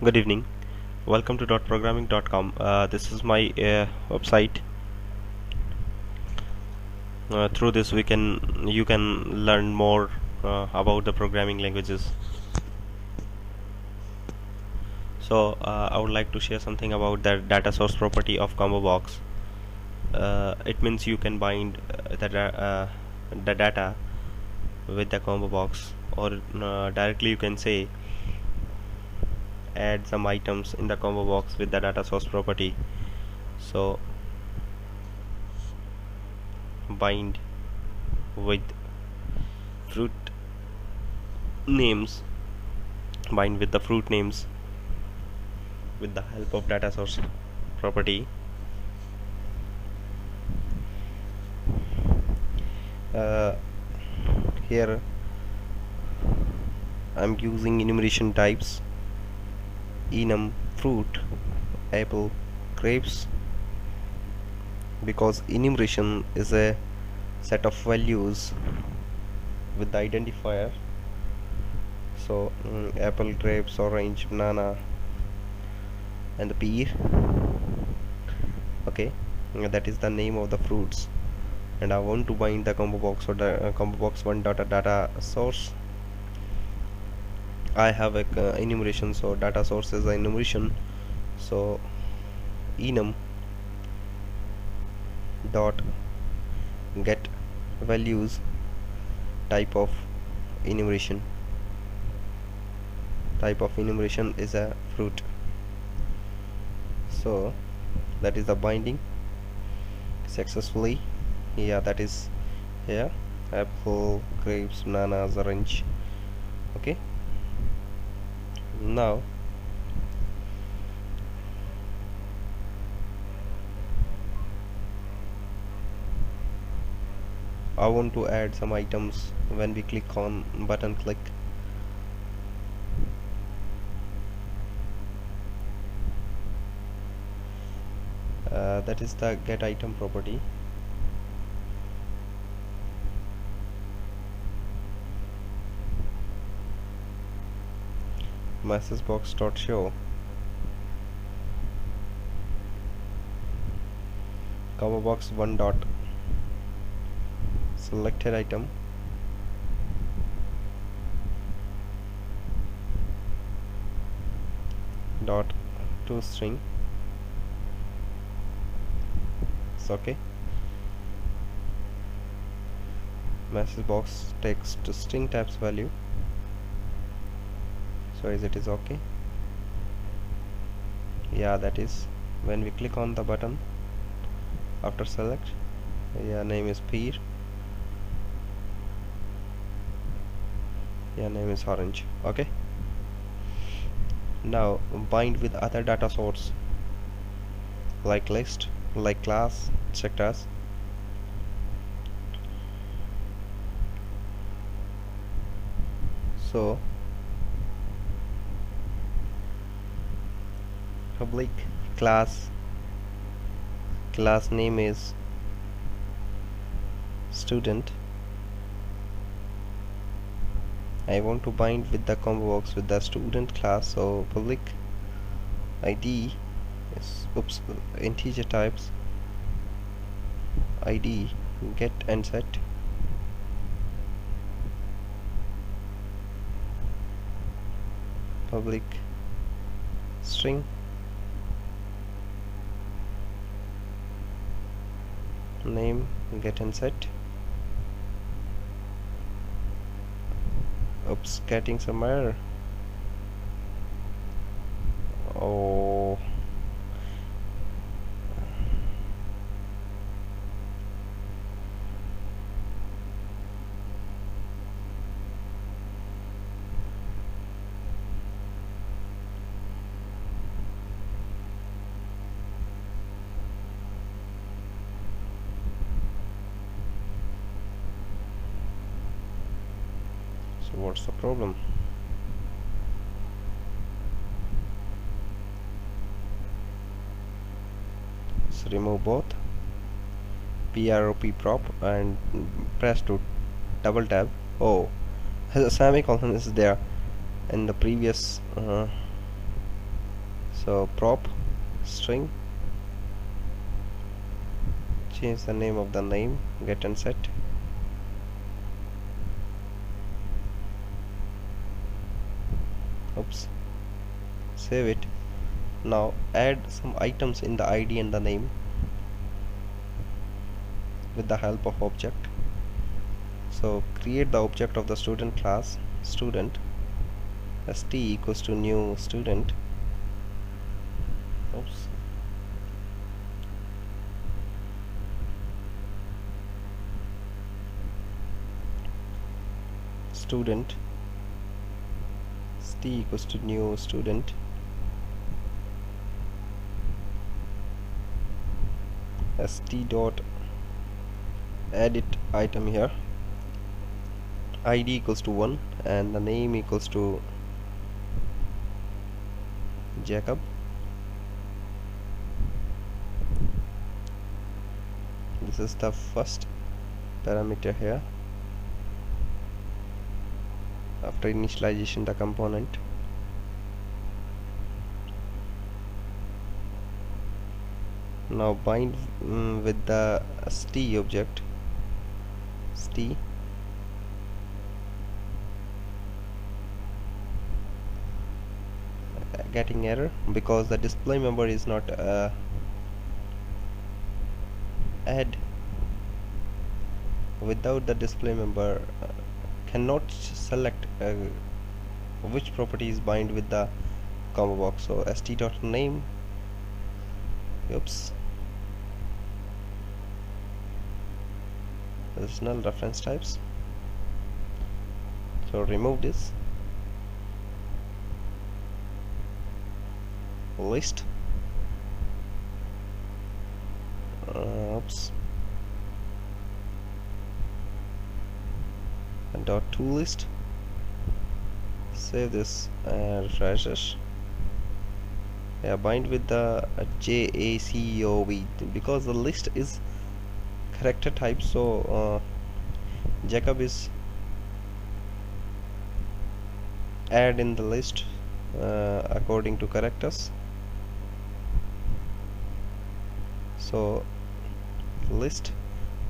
Good evening. Welcome to .programming.com. This is my website. Through this, you can learn more about the programming languages. So, I would like to share something about the data source property of ComboBox. It means you can bind the data with the ComboBox, or directly you can say add some items in the ComboBox with the data source property. So bind with fruit names bind with the fruit names with the help of data source property. Here I'm using enumeration types enum fruit apple grapes, because enumeration is a set of values with the identifier. So apple, grapes, orange, banana and the pear. Okay, that is the name of the fruits, and I want to bind the ComboBox or the ComboBox one data source. I have a enumeration, so data source is the enumeration. So enum dot get values type of enumeration is a fruit. So that is the binding successfully. Yeah, that is here apple, grapes, bananas, orange. Okay, now I want to add some items. When we click on button click, that is the get item property. Message box dot show ComboBox one dot selected item dot to string. It's okay. Message box text to string types value. So it is okay. Yeah, that is when we click on the button after select. Yeah, name is pear. Yeah, name is orange. Okay, now bind with other data source like list, like class, etc. So public class name is student. I want to bind with the ComboBox with the student class, so public ID is integer types ID get and set. Public string name get and set. Oops, getting some error. Oh, so what's the problem? So remove both prop and press to double tab. Oh, a semicolon is there in the previous So prop string, change the name of the name, get and set. Oops, save it. Now add some items in the ID and the name with the help of object. So create the object of the student class, student, st equals to new student. Oops. Student, st equals to new student, st dot edit item here, id equals to 1 and the name equals to Jacob. This is the first parameter here after initialization the component. Now bind with the st object, st, getting error because the display member is not add. Without the display member cannot select which properties bind with the combo box. So st dot name, oops, this is null reference types, so remove this. List, oops, and dot to list. Save this and refresh it. Yeah, bind with the JACOV because the list is character type, so Jacob is add in the list according to characters. So list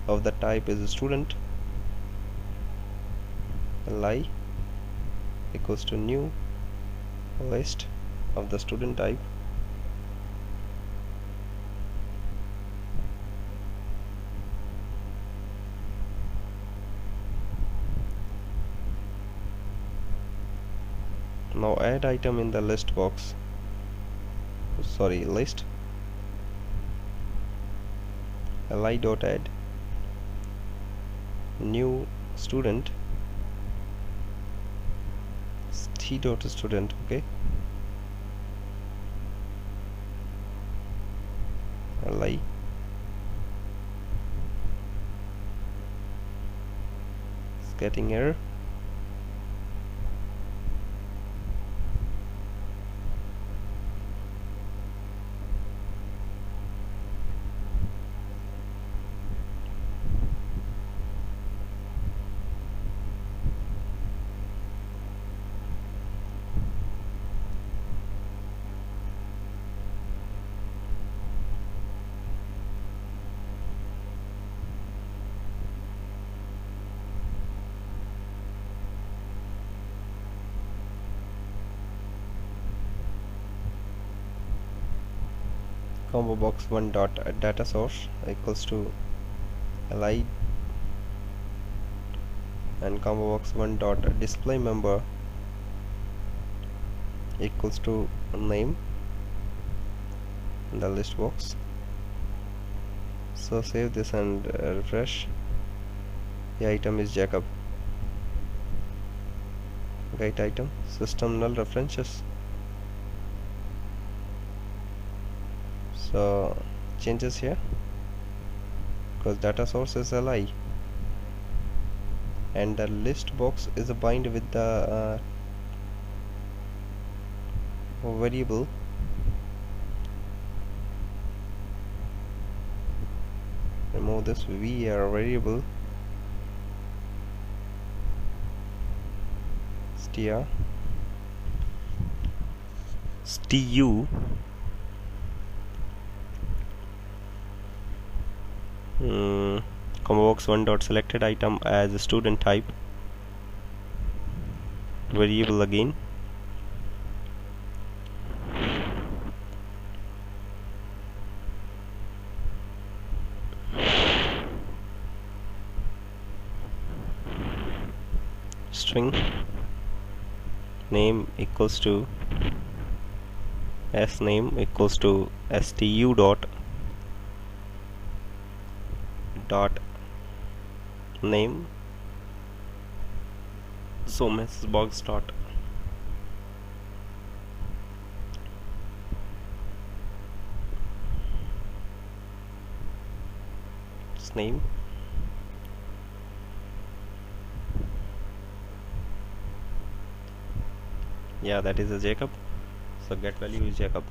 of the type is student, li equals to new list of the student type. Now add item in the list box, sorry, list, li dot add new student, st dot student, okay, li it's getting error. ComboBox 1 dot DataSource equals to li and ComboBox 1 dot display member equals to name in the list box. So save this and refresh. The item is Jacob. Get item, system null references. So changes here because data source is li and the list box is a bind with the variable remove this var variable str stu ComboBox 1 dot selected item as a student type variable again. String name equals to s name equals to stu dot name, so message box dot name. Yeah, that is a Jacob, so get value is Jacob.